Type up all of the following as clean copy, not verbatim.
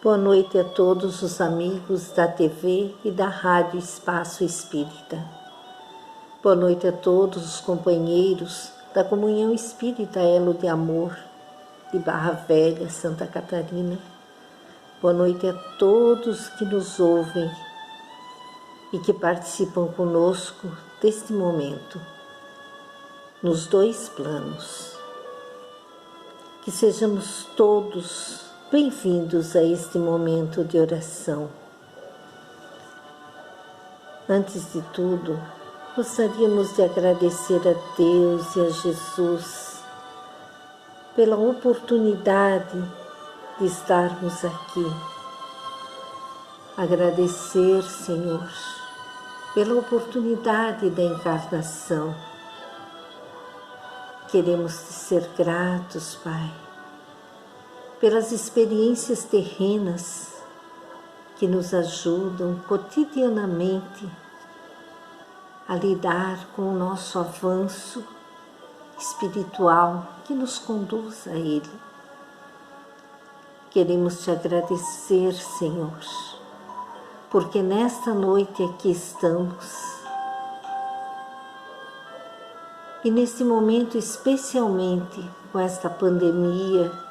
Boa noite a todos os amigos da TV e da Rádio Espaço Espírita. Boa noite a todos os companheiros da Comunhão Espírita Elo de Amor de Barra Velha, Santa Catarina. Boa noite a todos que nos ouvem e que participam conosco deste momento, nos dois planos. Que sejamos todos bem-vindos a este momento de oração. Antes de tudo, gostaríamos de agradecer a Deus e a Jesus pela oportunidade de estarmos aqui. Agradecer, Senhor, pela oportunidade da encarnação. Queremos te ser gratos, Pai, pelas experiências terrenas que nos ajudam cotidianamente a lidar com o nosso avanço espiritual que nos conduz a Ele. Queremos te agradecer, Senhor, porque nesta noite aqui estamos e nesse momento especialmente com esta pandemia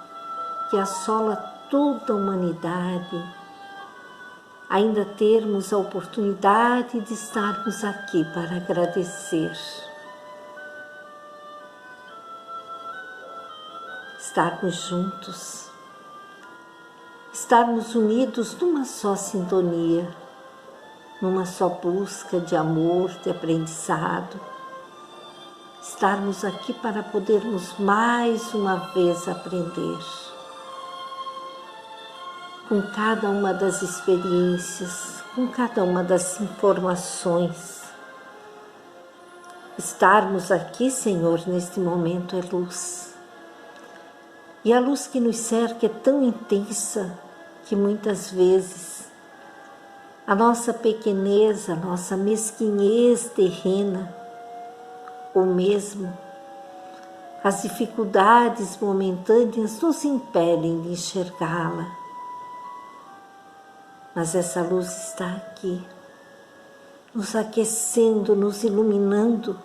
que assola toda a humanidade, ainda termos a oportunidade de estarmos aqui para agradecer. Estarmos juntos, estarmos unidos numa só sintonia, numa só busca de amor, de aprendizado. Estarmos aqui para podermos mais uma vez aprender com cada uma das experiências, com cada uma das informações. Estarmos aqui, Senhor, neste momento é luz. E a luz que nos cerca é tão intensa que muitas vezes a nossa pequenez, a nossa mesquinhez terrena, ou mesmo as dificuldades momentâneas nos impedem de enxergá-la. Mas essa luz está aqui, nos aquecendo, nos iluminando,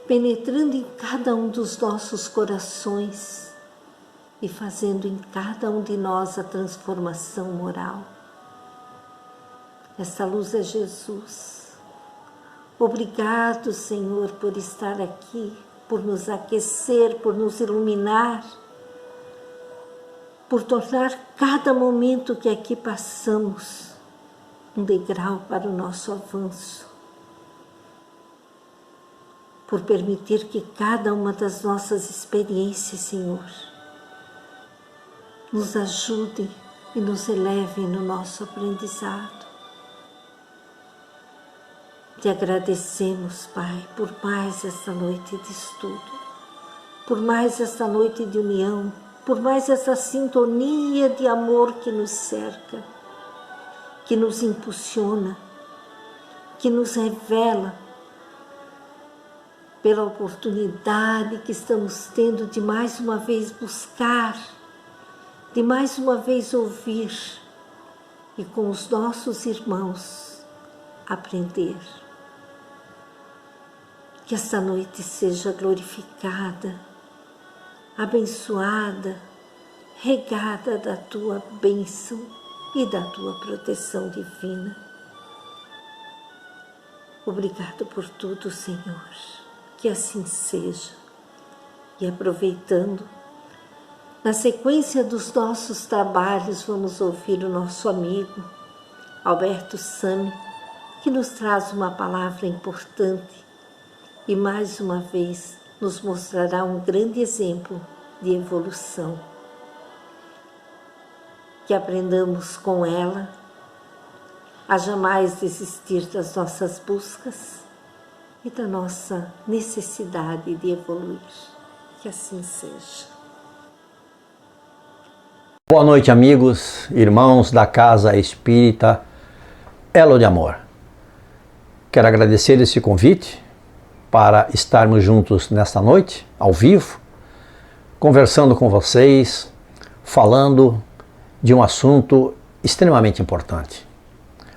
penetrando em cada um dos nossos corações e fazendo em cada um de nós a transformação moral. Essa luz é Jesus. Obrigado, Senhor, por estar aqui, por nos aquecer, por nos iluminar, por tornar cada momento que aqui passamos um degrau para o nosso avanço, por permitir que cada uma das nossas experiências, Senhor, nos ajudem e nos elevem no nosso aprendizado. Te agradecemos, Pai, por mais esta noite de estudo, por mais esta noite de união, por mais essa sintonia de amor que nos cerca, que nos impulsiona, que nos revela pela oportunidade que estamos tendo de mais uma vez buscar, de mais uma vez ouvir e com os nossos irmãos aprender. Que esta noite seja glorificada, abençoada, regada da Tua bênção e da Tua proteção divina. Obrigado por tudo, Senhor, que assim seja. E aproveitando, na sequência dos nossos trabalhos, vamos ouvir o nosso amigo Alberto Sami, que nos traz uma palavra importante e mais uma vez nos mostrará um grande exemplo de evolução. Que aprendamos com ela a jamais desistir das nossas buscas e da nossa necessidade de evoluir. Que assim seja. Boa noite, amigos, irmãos da Casa Espírita Elo de Amor. Quero agradecer esse convite para estarmos juntos nesta noite, ao vivo, conversando com vocês, falando de um assunto extremamente importante.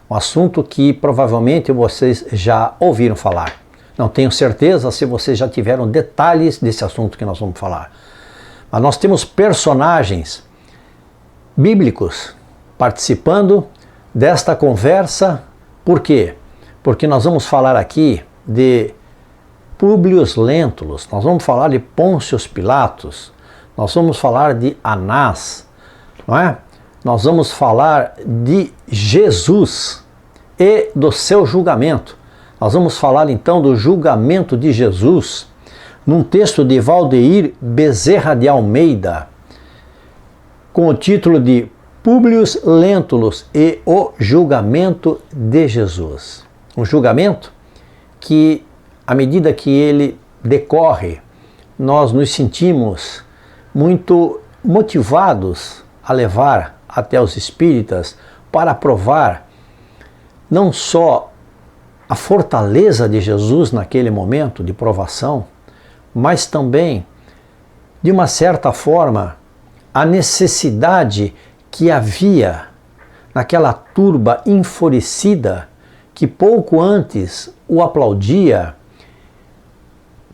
Um assunto que provavelmente vocês já ouviram falar. Não tenho certeza se vocês já tiveram detalhes desse assunto que nós vamos falar. Mas nós temos personagens bíblicos participando desta conversa. Por quê? Porque nós vamos falar aqui de Públio Lentulus, nós vamos falar de Pôncio Pilatos, nós vamos falar de Anás, não é? Nós vamos falar de Jesus e do seu julgamento. Nós vamos falar então do julgamento de Jesus num texto de Valdeir Bezerra de Almeida, com o título de Públio Lentulus e o julgamento de Jesus. Um julgamento que, à medida que ele decorre, nós nos sentimos muito motivados a levar até os espíritas para provar não só a fortaleza de Jesus naquele momento de provação, mas também, de uma certa forma, a necessidade que havia naquela turba enfurecida que pouco antes o aplaudia,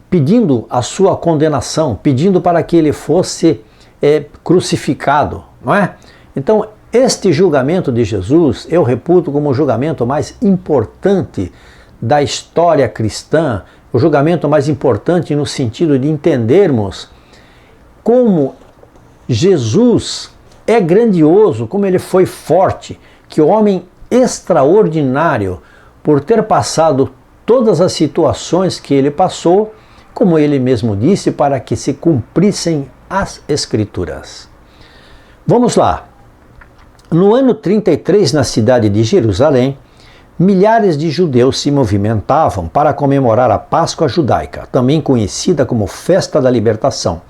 pedindo a sua condenação, pedindo para que ele fosse crucificado, não é? Então, este julgamento de Jesus eu reputo como o julgamento mais importante da história cristã, o julgamento mais importante no sentido de entendermos como Jesus é grandioso, como ele foi forte, que homem extraordinário, por ter passado todas as situações que ele passou, como ele mesmo disse, para que se cumprissem as Escrituras. Vamos lá. No ano 33, na cidade de Jerusalém, milhares de judeus se movimentavam para comemorar a Páscoa judaica, também conhecida como Festa da Libertação,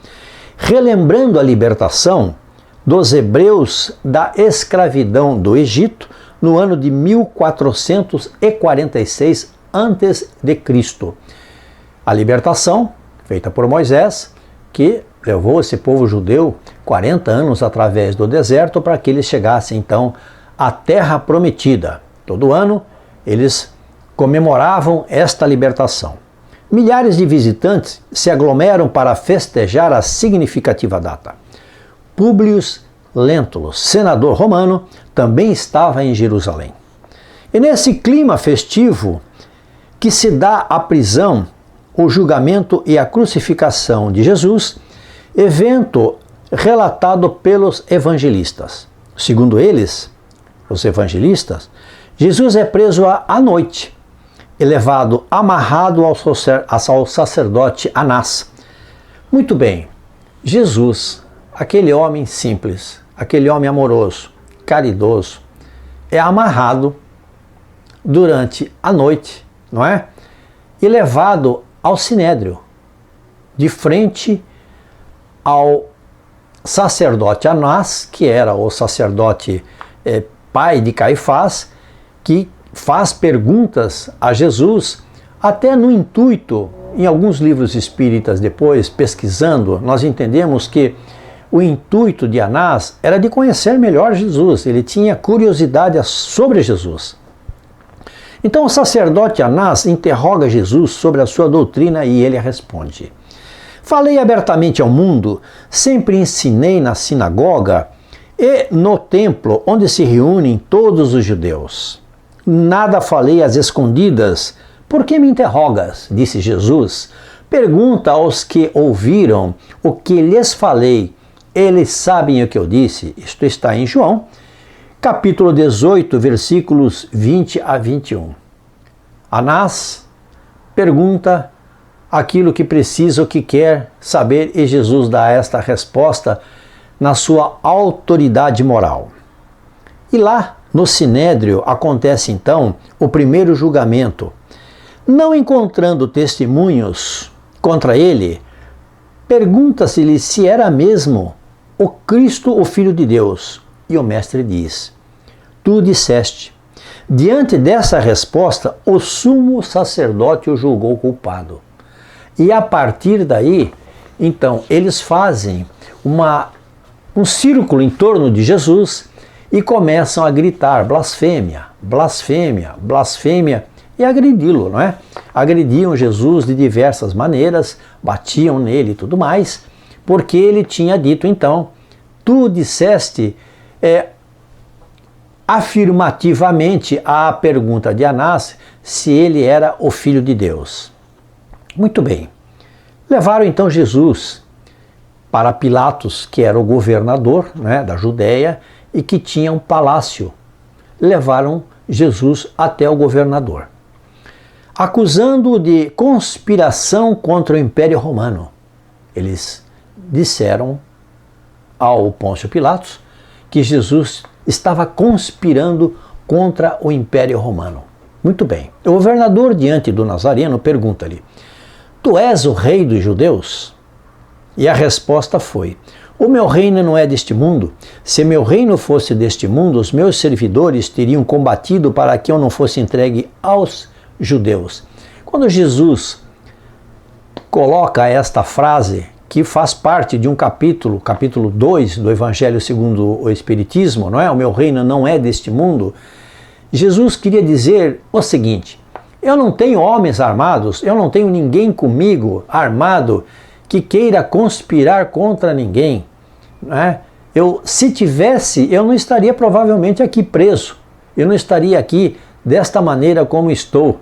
relembrando a libertação dos hebreus da escravidão do Egito no ano de 1446 a.C. A libertação feita por Moisés, que levou esse povo judeu 40 anos através do deserto para que eles chegassem então à terra prometida. Todo ano eles comemoravam esta libertação. Milhares de visitantes se aglomeram para festejar a significativa data. Públio Lentulus, senador romano, também estava em Jerusalém. E nesse clima festivo que se dá à prisão, o julgamento e a crucificação de Jesus, evento relatado pelos evangelistas. Segundo eles, os evangelistas, Jesus é preso à noite e levado amarrado ao sacerdote Anás. Muito bem, Jesus, aquele homem simples, aquele homem amoroso, caridoso, é amarrado durante a noite, não é? E levado ao sinédrio, de frente ao sacerdote Anás, que era o sacerdote pai de Caifás, que faz perguntas a Jesus, até no intuito, em alguns livros espíritas depois, pesquisando, nós entendemos que o intuito de Anás era de conhecer melhor Jesus, ele tinha curiosidade sobre Jesus. Então o sacerdote Anás interroga Jesus sobre a sua doutrina e ele responde: falei abertamente ao mundo, sempre ensinei na sinagoga e no templo onde se reúnem todos os judeus. Nada falei às escondidas. Por que me interrogas? Disse Jesus. Pergunta aos que ouviram o que lhes falei. Eles sabem o que eu disse. Isto está em João, capítulo 18, versículos 20 a 21. Anás pergunta aquilo que precisa, o que quer saber, e Jesus dá esta resposta na sua autoridade moral. E lá no sinédrio acontece então o primeiro julgamento. Não encontrando testemunhos contra ele, pergunta-se-lhe se era mesmo o Cristo, o Filho de Deus. E o mestre diz: tu disseste. Diante dessa resposta, o sumo sacerdote o julgou culpado. E a partir daí, então, eles fazem uma um círculo em torno de Jesus e começam a gritar blasfêmia, blasfêmia, blasfêmia e agredi-lo, não é? Agrediam Jesus de diversas maneiras, batiam nele e tudo mais, porque ele tinha dito então, tu disseste afirmativamente à pergunta de Anás se ele era o Filho de Deus. Muito bem. Levaram então Jesus para Pilatos, que era o governador, né, da Judéia e que tinha um palácio. Levaram Jesus até o governador, acusando-o de conspiração contra o Império Romano. Eles disseram ao Pôncio Pilatos que Jesus estava conspirando contra o Império Romano. Muito bem. O governador, diante do Nazareno, pergunta-lhe: tu és o rei dos judeus? E a resposta foi: o meu reino não é deste mundo. Se meu reino fosse deste mundo, os meus servidores teriam combatido para que eu não fosse entregue aos judeus. Quando Jesus coloca esta frase, que faz parte de um capítulo 2 do Evangelho segundo o Espiritismo, não é? O meu reino não é deste mundo. Jesus queria dizer o seguinte: eu não tenho homens armados, eu não tenho ninguém comigo armado que queira conspirar contra ninguém. Não é? Se tivesse, eu não estaria provavelmente aqui preso, eu não estaria aqui desta maneira como estou.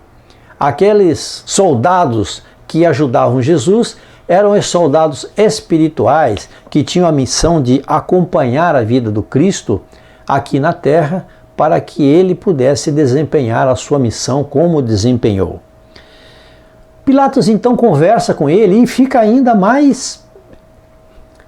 Aqueles soldados que ajudavam Jesus eram os soldados espirituais que tinham a missão de acompanhar a vida do Cristo aqui na terra para que ele pudesse desempenhar a sua missão como desempenhou. Pilatos então conversa com ele e fica ainda mais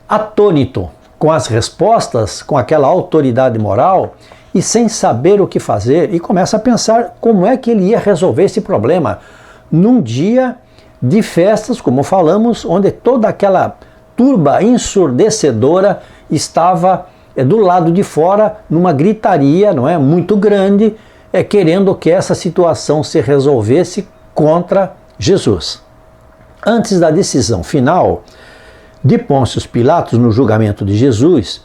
atônito com as respostas, com aquela autoridade moral e sem saber o que fazer, e começa a pensar como é que ele ia resolver esse problema num dia de festas, como falamos, onde toda aquela turba ensurdecedora estava do lado de fora, numa gritaria, não é, muito grande, querendo que essa situação se resolvesse contra Jesus. Antes da decisão final de Pôncio Pilatos no julgamento de Jesus,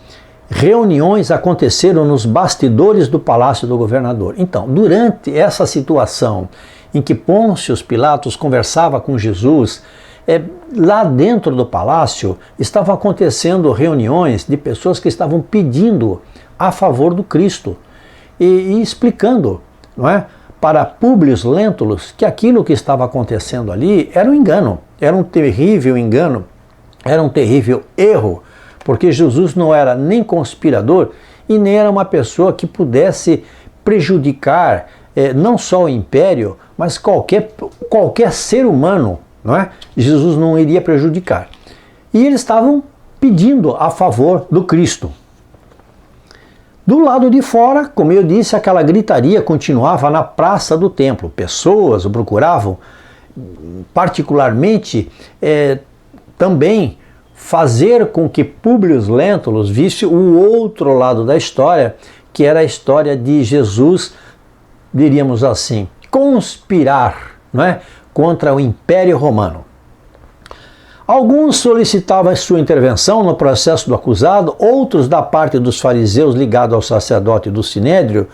reuniões aconteceram nos bastidores do palácio do governador. Então, durante essa situação em que Pôncio Pilatos conversava com Jesus, lá dentro do palácio estavam acontecendo reuniões de pessoas que estavam pedindo a favor do Cristo e explicando, não é, para Públio Lentulus que aquilo que estava acontecendo ali era um engano, era um terrível engano, era um terrível erro, porque Jesus não era nem conspirador e nem era uma pessoa que pudesse prejudicar não só o império, mas qualquer ser humano, não é? Jesus não iria prejudicar. E eles estavam pedindo a favor do Cristo. Do lado de fora, como eu disse, aquela gritaria continuava na praça do templo. Pessoas o procuravam, particularmente também fazer com que Públio Lentulus visse o outro lado da história, que era a história de Jesus, diríamos assim, conspirar, não é, contra o Império Romano. Alguns solicitavam sua intervenção no processo do acusado, outros da parte dos fariseus ligados ao sacerdote do Sinédrio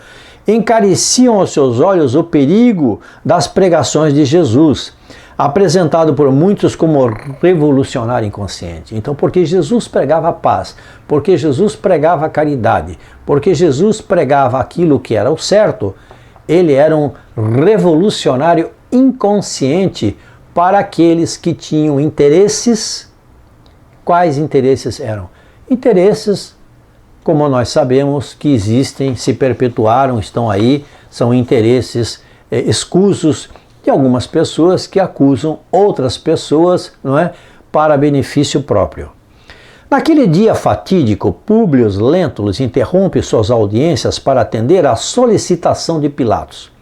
encareciam aos seus olhos o perigo das pregações de Jesus, apresentado por muitos como revolucionário inconsciente. Então, porque Jesus pregava a paz, porque Jesus pregava a caridade, porque Jesus pregava aquilo que era o certo, ele era um revolucionário inconsciente para aqueles que tinham interesses. Quais interesses eram? Interesses, como nós sabemos, que existem, se perpetuaram, estão aí, são interesses escusos de algumas pessoas que acusam outras pessoas, não é, para benefício próprio. Naquele dia fatídico, Públio Lentulus interrompe suas audiências para atender à solicitação de Pilatos,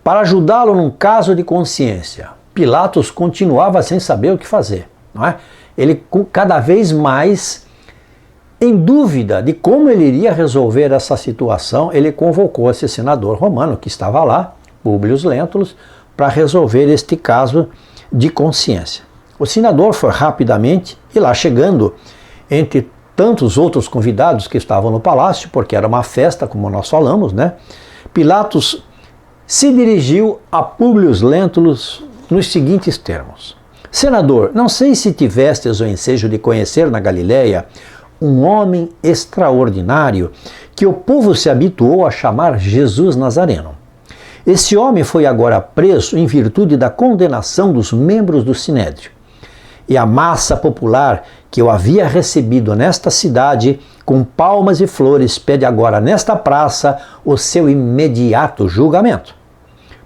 para ajudá-lo num caso de consciência. Pilatos continuava sem saber o que fazer, não é? Ele cada vez mais em dúvida de como ele iria resolver essa situação, ele convocou esse senador romano que estava lá, Públio Lentulus, para resolver este caso de consciência. O senador foi rapidamente, e lá chegando, entre tantos outros convidados que estavam no palácio, porque era uma festa, como nós falamos, né? Pilatos se dirigiu a Públio Lentulus nos seguintes termos: Senador, não sei se tivestes o ensejo de conhecer na Galiléia um homem extraordinário que o povo se habituou a chamar Jesus Nazareno. Esse homem foi agora preso em virtude da condenação dos membros do Sinédrio. E a massa popular que eu havia recebido nesta cidade, com palmas e flores, pede agora nesta praça o seu imediato julgamento.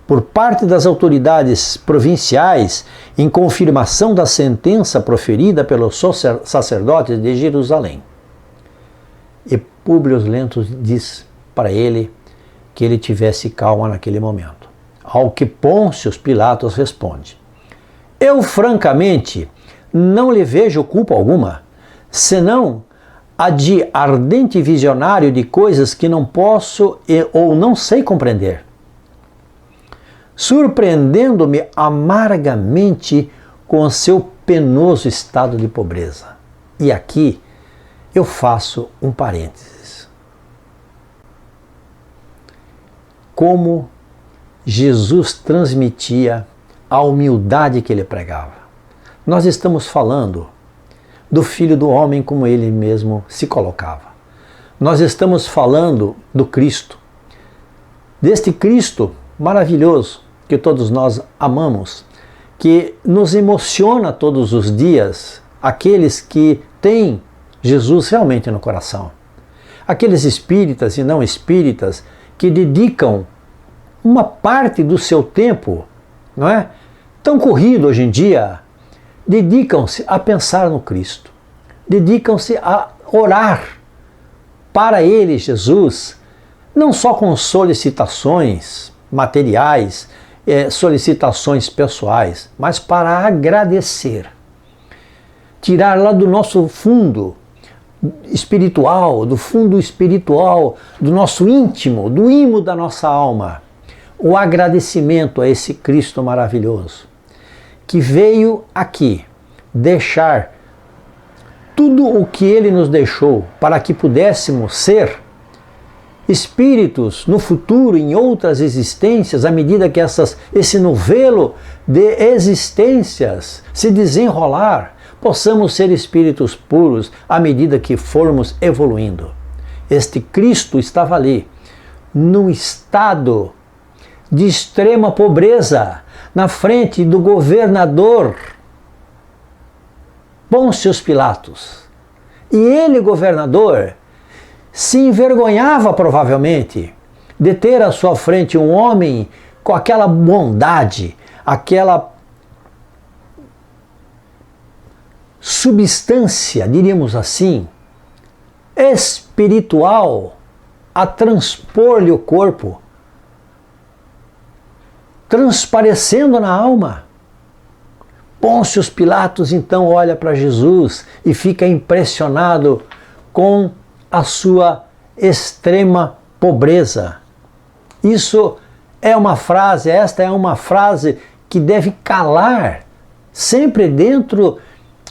Por parte das autoridades provinciais, em confirmação da sentença proferida pelos sacerdotes de Jerusalém. E Públio Lentulus diz para ele que ele tivesse calma naquele momento. Ao que Pôncio Pilatos responde: eu francamente não lhe vejo culpa alguma, senão a de ardente visionário de coisas que não posso ou não sei compreender, surpreendendo-me amargamente com o seu penoso estado de pobreza. E aqui eu faço um parênteses. Como Jesus transmitia a humildade que ele pregava. Nós estamos falando do Filho do Homem como ele mesmo se colocava. Nós estamos falando do Cristo, deste Cristo maravilhoso que todos nós amamos, que nos emociona todos os dias, aqueles que têm Jesus realmente no coração. Aqueles espíritas e não espíritas que dedicam uma parte do seu tempo, não é? Tão corrido hoje em dia, dedicam-se a pensar no Cristo, dedicam-se a orar para Ele, Jesus, não só com solicitações materiais, solicitações pessoais, mas para agradecer. Tirar lá do nosso fundo espiritual, do fundo espiritual, do nosso íntimo, do imo da nossa alma, o agradecimento a esse Cristo maravilhoso, que veio aqui deixar tudo o que Ele nos deixou para que pudéssemos ser espíritos no futuro, em outras existências, à medida que esse novelo de existências se desenrolar, possamos ser espíritos puros à medida que formos evoluindo. Este Cristo estava ali, num estado de extrema pobreza, na frente do governador Pôncio Pilatos. E ele, governador, se envergonhava provavelmente de ter à sua frente um homem com aquela bondade, aquela substância, diríamos assim, espiritual a transpor-lhe o corpo, transparecendo na alma. Pôncio Pilatos então olha para Jesus e fica impressionado com a sua extrema pobreza. Esta é uma frase que deve calar sempre dentro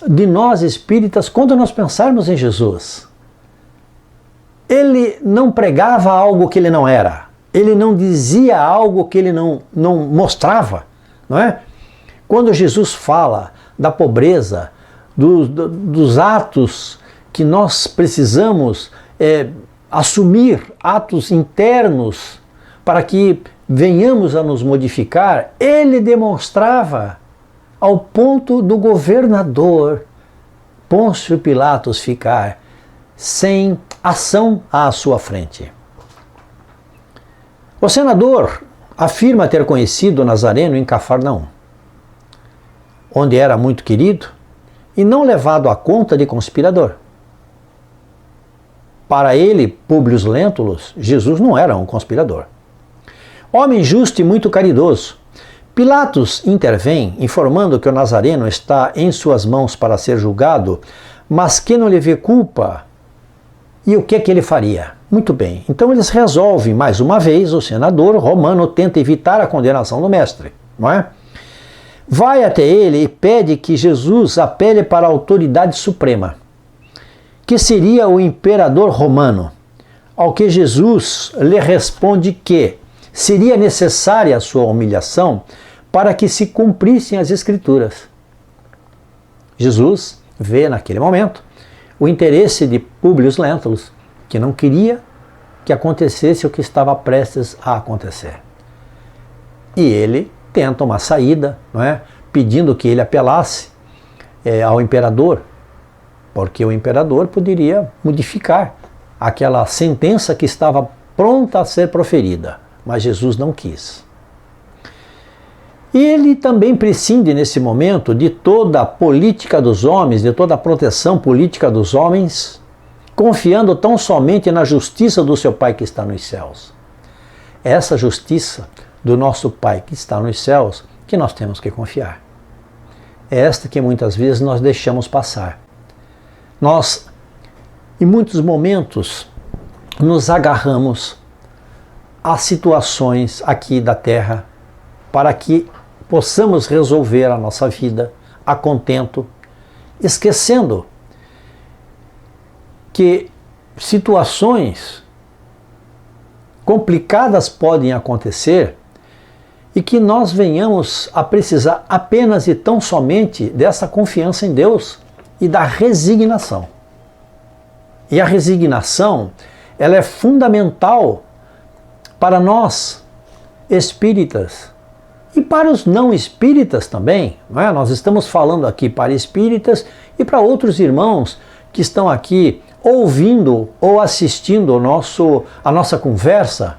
de nós espíritas quando nós pensarmos em Jesus. Ele não pregava algo que ele não era. Ele não dizia algo que ele não mostrava, não é? Quando Jesus fala da pobreza, dos atos que nós precisamos assumir, atos internos, para que venhamos a nos modificar, ele demonstrava ao ponto do governador Pôncio Pilatos ficar sem ação à sua frente. O senador afirma ter conhecido o Nazareno em Cafarnaum, onde era muito querido e não levado à conta de conspirador. Para ele, Públio Lentulus, Jesus não era um conspirador. Homem justo e muito caridoso, Pilatos intervém, informando que o Nazareno está em suas mãos para ser julgado, mas que não lhe vê culpa. E o que é que ele faria? Muito bem, então eles resolvem, mais uma vez, o senador romano tenta evitar a condenação do mestre, não é? Vai até ele e pede que Jesus apele para a autoridade suprema, que seria o imperador romano, ao que Jesus lhe responde que seria necessária a sua humilhação para que se cumprissem as Escrituras. Jesus vê naquele momento o interesse de Públio Lentulus, que não queria que acontecesse o que estava prestes a acontecer. E ele tenta uma saída, não é? Pedindo que ele apelasse ao imperador, porque o imperador poderia modificar aquela sentença que estava pronta a ser proferida, mas Jesus não quis. E ele também prescinde nesse momento de toda a política dos homens, de toda a proteção política dos homens, confiando tão somente na justiça do seu Pai que está nos céus. Essa justiça do nosso Pai que está nos céus que nós temos que confiar. É esta que muitas vezes nós deixamos passar. Nós, em muitos momentos, nos agarramos a situações aqui da terra para que possamos resolver a nossa vida a contento, esquecendo que situações complicadas podem acontecer e que nós venhamos a precisar apenas e tão somente dessa confiança em Deus e da resignação. E a resignação, ela é fundamental para nós espíritas e para os não espíritas também, não é? Nós estamos falando aqui para espíritas e para outros irmãos que estão aqui ouvindo ou assistindo a nossa conversa.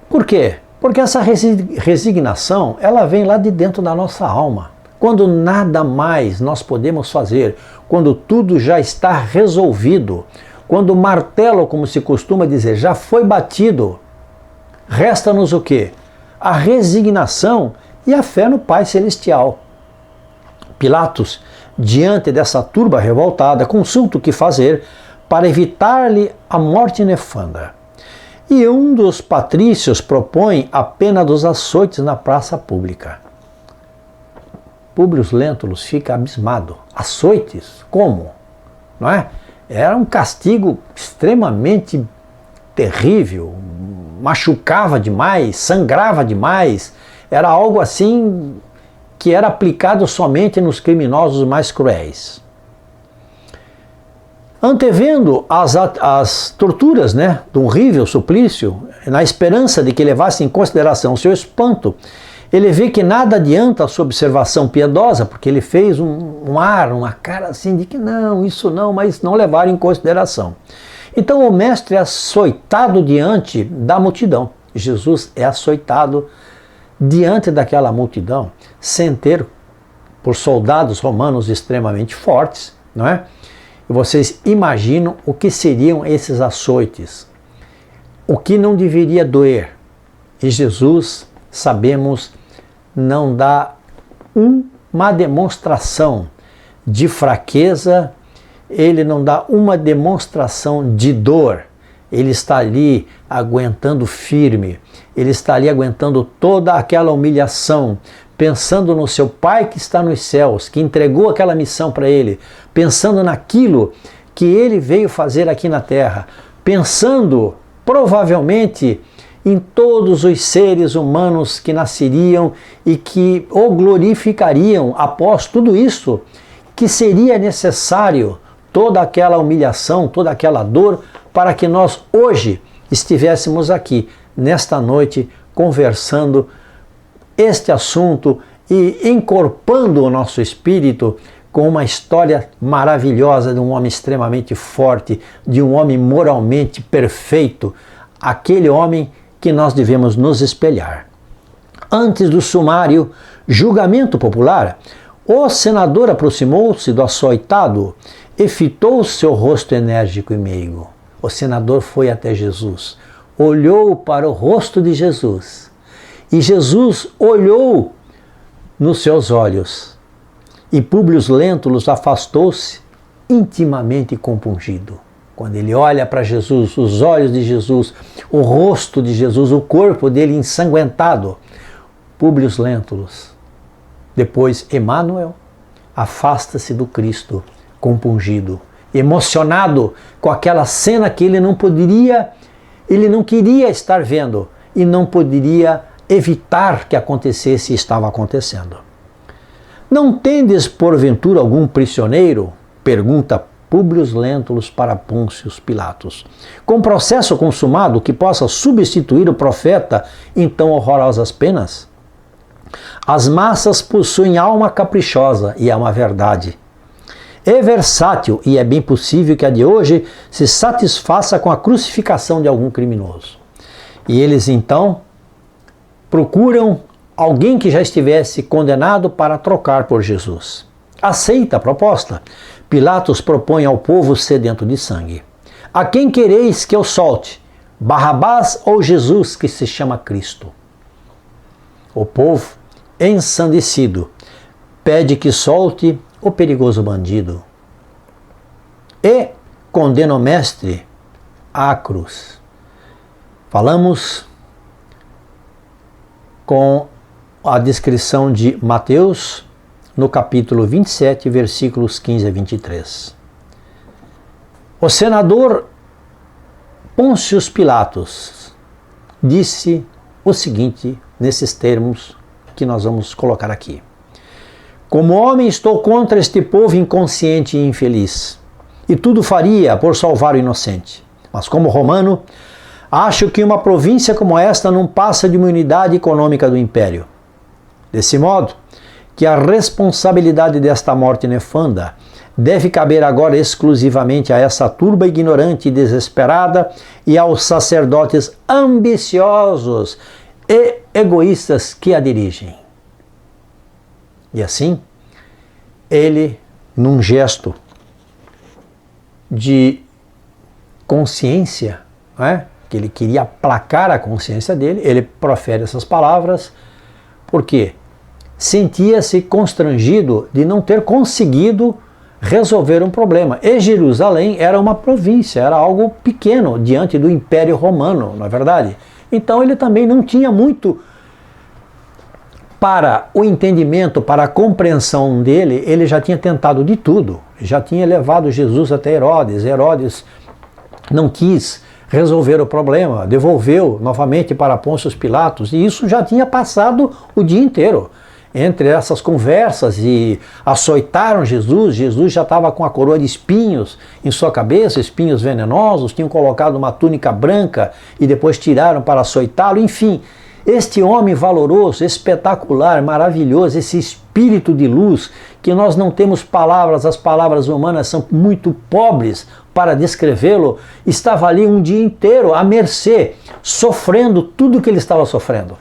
Por quê? Porque essa resignação, ela vem lá de dentro da nossa alma. Quando nada mais nós podemos fazer, quando tudo já está resolvido, quando o martelo, como se costuma dizer, já foi batido, resta-nos o quê? A resignação e a fé no Pai Celestial. Pilatos, diante dessa turba revoltada, consulta o que fazer para evitar-lhe a morte nefanda. E um dos patrícios propõe a pena dos açoites na praça pública. Públio Lentulus fica abismado. Açoites? Como? Não é? Era um castigo extremamente terrível, machucava demais, sangrava demais, era algo assim que era aplicado somente nos criminosos mais cruéis. Antevendo as torturas, né, do horrível suplício, na esperança de que levasse em consideração o seu espanto, ele vê que nada adianta a sua observação piedosa, porque ele fez uma cara assim de que não, isso não, mas não levaram em consideração. Então o mestre é açoitado diante da multidão. Jesus é açoitado diante daquela multidão, sem ter por soldados romanos extremamente fortes, não é? E vocês imaginam o que seriam esses açoites? O que não deveria doer? E Jesus, sabemos, não dá uma demonstração de fraqueza, ele não dá uma demonstração de dor. Ele está ali aguentando firme, ele está ali aguentando toda aquela humilhação, pensando no seu Pai que está nos céus, que entregou aquela missão para ele, pensando naquilo que ele veio fazer aqui na terra, pensando provavelmente em todos os seres humanos que nasceriam e que o glorificariam após tudo isso, que seria necessário toda aquela humilhação, toda aquela dor, para que nós hoje estivéssemos aqui, nesta noite, conversando este assunto e encorpando o nosso espírito com uma história maravilhosa de um homem extremamente forte, de um homem moralmente perfeito, aquele homem que nós devemos nos espelhar. Antes do sumário julgamento popular, o senador aproximou-se do açoitado e fitou seu rosto enérgico e meigo. O senador foi até Jesus, olhou para o rosto de Jesus e Jesus olhou nos seus olhos. E Públio Lentulus afastou-se intimamente compungido. Quando ele olha para Jesus, os olhos de Jesus, o rosto de Jesus, o corpo dele ensanguentado, Públio Lentulus, depois Emmanuel, afasta-se do Cristo compungido emocionado com aquela cena que ele não queria estar vendo e não poderia evitar que acontecesse e estava acontecendo. Não tendes porventura algum prisioneiro? Pergunta Públio Lentulus para Pôncio Pilatos. Com processo consumado que possa substituir o profeta em tão horrorosas penas? As massas possuem alma caprichosa e é uma verdade. É versátil e é bem possível que a de hoje se satisfaça com a crucificação de algum criminoso. E eles então procuram alguém que já estivesse condenado para trocar por Jesus. Aceita a proposta. Pilatos propõe ao povo sedento de sangue. A quem quereis que eu solte? Barrabás ou Jesus, que se chama Cristo? O povo, ensandecido, pede que solte o perigoso bandido e condena o mestre à cruz. Falamos com a descrição de Mateus no capítulo 27, versículos 15 a 23. O senador Pôncio Pilatos disse o seguinte nesses termos que nós vamos colocar aqui. Como homem estou contra este povo inconsciente e infeliz, e tudo faria por salvar o inocente. Mas como romano, acho que uma província como esta não passa de uma unidade econômica do império. Desse modo, que a responsabilidade desta morte nefanda deve caber agora exclusivamente a essa turba ignorante e desesperada e aos sacerdotes ambiciosos e egoístas que a dirigem. E assim, ele, num gesto de consciência, que ele queria aplacar a consciência dele, ele profere essas palavras, porque sentia-se constrangido de não ter conseguido resolver um problema. E Jerusalém era uma província, era algo pequeno diante do Império Romano, não é verdade? Então ele também não tinha muito para o entendimento, para a compreensão dele, ele já tinha tentado de tudo. Já tinha levado Jesus até Herodes. Herodes não quis resolver o problema, devolveu novamente para Pôncio Pilatos, e isso já tinha passado o dia inteiro. Entre essas conversas e açoitaram Jesus, Jesus já estava com a coroa de espinhos em sua cabeça, espinhos venenosos, tinham colocado uma túnica branca e depois tiraram para açoitá-lo, enfim. Este homem valoroso, espetacular, maravilhoso, esse espírito de luz, que nós não temos palavras, as palavras humanas são muito pobres para descrevê-lo, estava ali um dia inteiro à mercê, sofrendo tudo o que ele estava sofrendo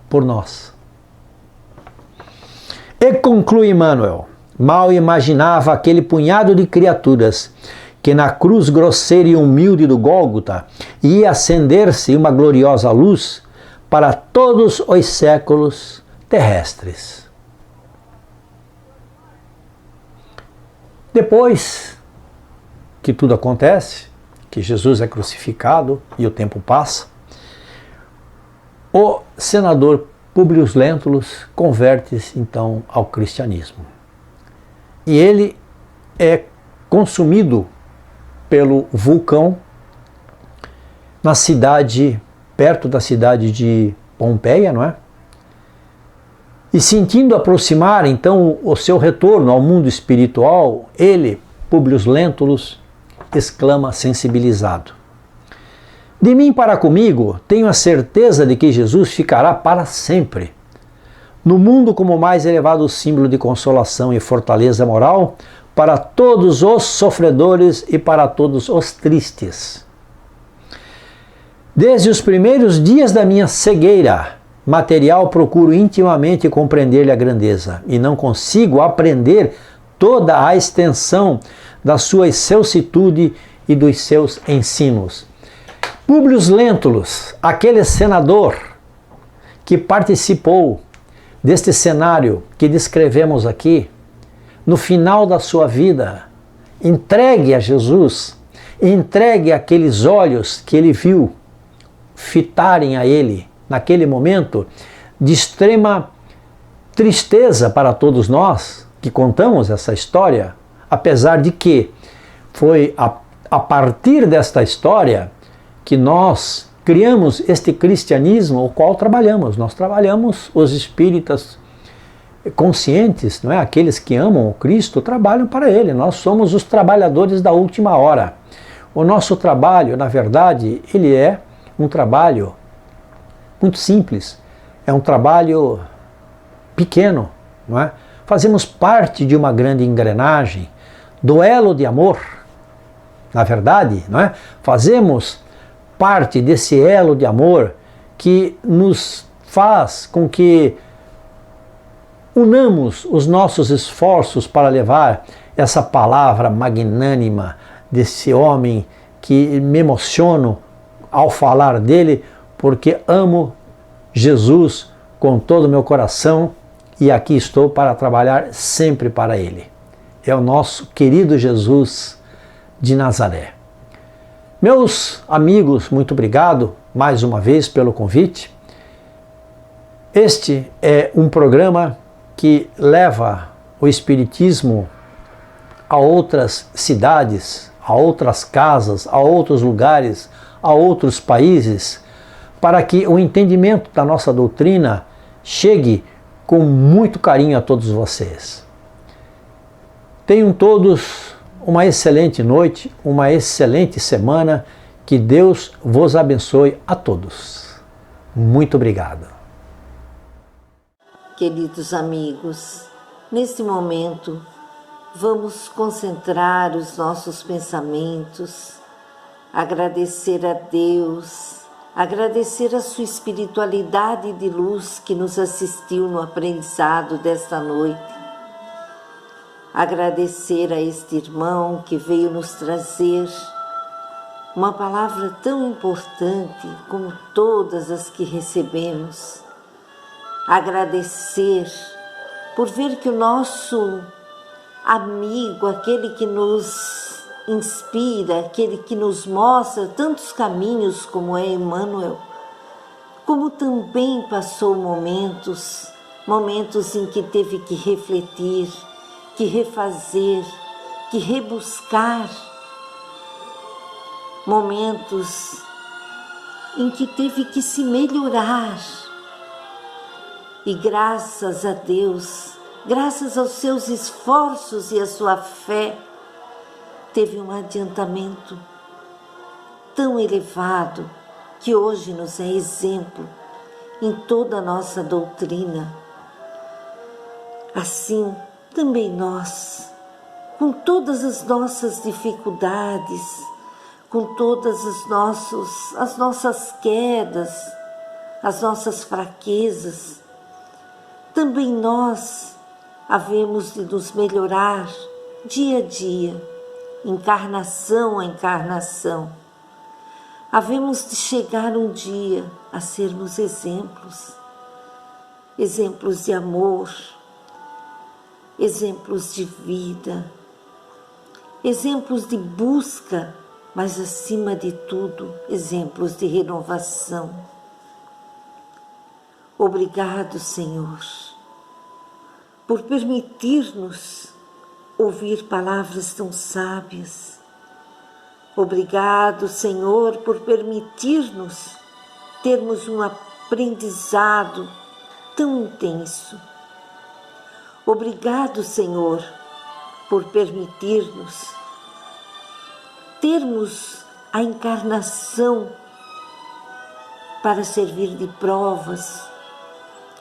por nós. E conclui Emmanuel, mal imaginava aquele punhado de criaturas que na cruz grosseira e humilde do Gólgota ia acender-se uma gloriosa luz para todos os séculos terrestres. Depois que tudo acontece, que Jesus é crucificado e o tempo passa, o senador Públio Lentulus converte-se então ao cristianismo. E ele é consumido pelo vulcão na cidade, perto da cidade de Pompeia, não é? E sentindo aproximar então o seu retorno ao mundo espiritual, ele, Públio Lentulus, exclama sensibilizado: de mim para comigo, tenho a certeza de que Jesus ficará para sempre no mundo como o mais elevado símbolo de consolação e fortaleza moral para todos os sofredores e para todos os tristes. Desde os primeiros dias da minha cegueira material, procuro intimamente compreender-lhe a grandeza e não consigo aprender toda a extensão da sua excelsitude e dos seus ensinos. Públio Lentulus, aquele senador que participou deste cenário que descrevemos aqui, no final da sua vida, entregue a Jesus, entregue aqueles olhos que ele viu fitarem a ele naquele momento de extrema tristeza para todos nós que contamos essa história, apesar de que Foi a partir desta história que nós criamos este cristianismo, o qual trabalhamos. Nós trabalhamos, os espíritas conscientes, não é? Aqueles que amam o Cristo, trabalham para Ele. Nós somos os trabalhadores da última hora. O nosso trabalho, na verdade, ele é um trabalho muito simples. É um trabalho pequeno, não é? Fazemos parte de uma grande engrenagem, duelo de amor, na verdade, não é? Fazemos parte desse elo de amor que nos faz com que unamos os nossos esforços para levar essa palavra magnânima desse homem que me emociono ao falar dele, porque amo Jesus com todo o meu coração e aqui estou para trabalhar sempre para Ele. É o nosso querido Jesus de Nazaré. Meus amigos, muito obrigado mais uma vez pelo convite. Este é um programa que leva o Espiritismo a outras cidades, a outras casas, a outros lugares, a outros países, para que o entendimento da nossa doutrina chegue com muito carinho a todos vocês. Tenham todos uma excelente noite, uma excelente semana, que Deus vos abençoe a todos. Muito obrigado. Queridos amigos, neste momento vamos concentrar os nossos pensamentos, agradecer a Deus, agradecer a sua espiritualidade de luz que nos assistiu no aprendizado desta noite, agradecer a este irmão que veio nos trazer uma palavra tão importante como todas as que recebemos, agradecer por ver que o nosso amigo, aquele que nos inspira, aquele que nos mostra tantos caminhos como é Emmanuel, como também passou momentos em que teve que refletir, que refazer, que rebuscar, momentos em que teve que se melhorar. E graças a Deus, graças aos seus esforços e à sua fé, teve um adiantamento tão elevado que hoje nos é exemplo em toda a nossa doutrina. Assim, também nós, com todas as nossas dificuldades, com todas as nossas quedas, as nossas fraquezas, também nós havemos de nos melhorar dia a dia, encarnação a encarnação. Havemos de chegar um dia a sermos exemplos de amor, exemplos de vida, exemplos de busca, mas acima de tudo, exemplos de renovação. Obrigado, Senhor, por permitir-nos ouvir palavras tão sábias. Obrigado, Senhor, por permitir-nos termos um aprendizado tão intenso. Obrigado, Senhor, por permitir-nos termos a encarnação para servir de provas,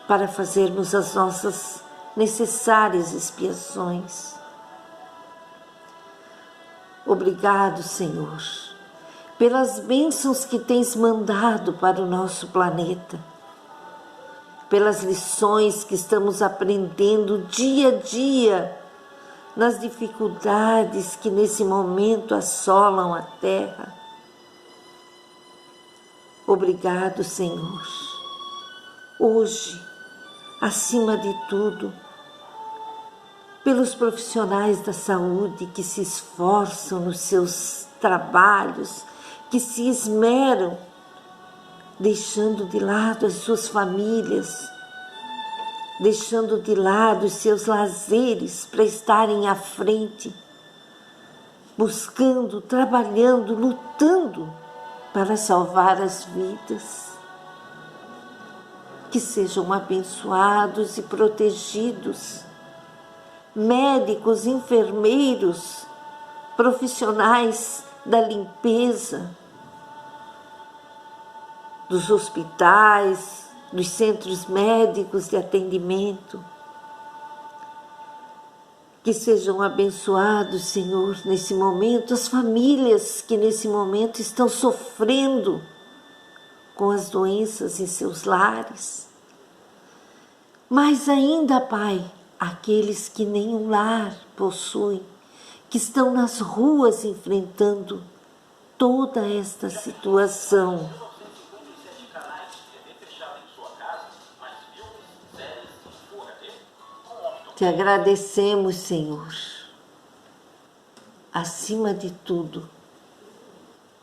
para fazermos as nossas necessárias expiações. Obrigado, Senhor, pelas bênçãos que tens mandado para o nosso planeta, pelas lições que estamos aprendendo dia a dia nas dificuldades que nesse momento assolam a Terra. Obrigado, Senhor. Hoje, acima de tudo, pelos profissionais da saúde que se esforçam nos seus trabalhos, que se esmeram, deixando de lado as suas famílias, deixando de lado os seus lazeres para estarem à frente buscando, trabalhando, lutando para salvar as vidas. Que sejam abençoados e protegidos, médicos, enfermeiros, profissionais da limpeza, dos hospitais, dos centros médicos de atendimento. Que sejam abençoados, Senhor, nesse momento, as famílias que nesse momento estão sofrendo com as doenças em seus lares. Mas ainda, Pai, aqueles que nenhum lar possuem, que estão nas ruas enfrentando toda esta situação. Te agradecemos, Senhor, acima de tudo,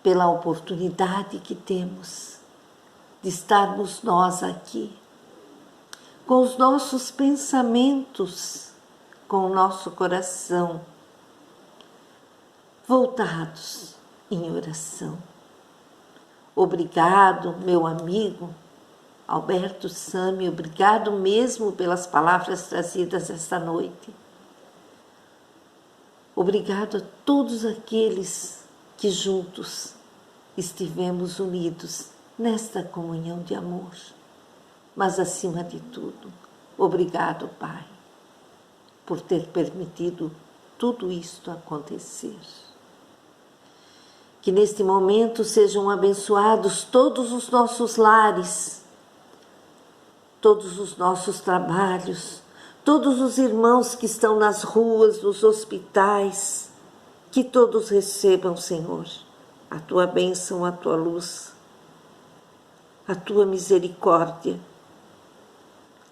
pela oportunidade que temos de estarmos nós aqui, com os nossos pensamentos, com o nosso coração voltados em oração. Obrigado, meu amigo Alberto Sami, obrigado mesmo pelas palavras trazidas esta noite. Obrigado a todos aqueles que juntos estivemos unidos nesta comunhão de amor. Mas, acima de tudo, obrigado, Pai, por ter permitido tudo isto acontecer. Que neste momento sejam abençoados todos os nossos lares, todos os nossos trabalhos, todos os irmãos que estão nas ruas, nos hospitais, que todos recebam, Senhor, a Tua bênção, a Tua luz, a Tua misericórdia,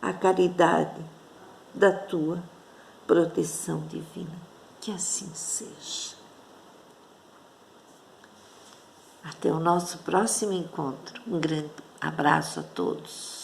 a caridade da Tua proteção divina. Que assim seja. Até o nosso próximo encontro. Um grande abraço a todos.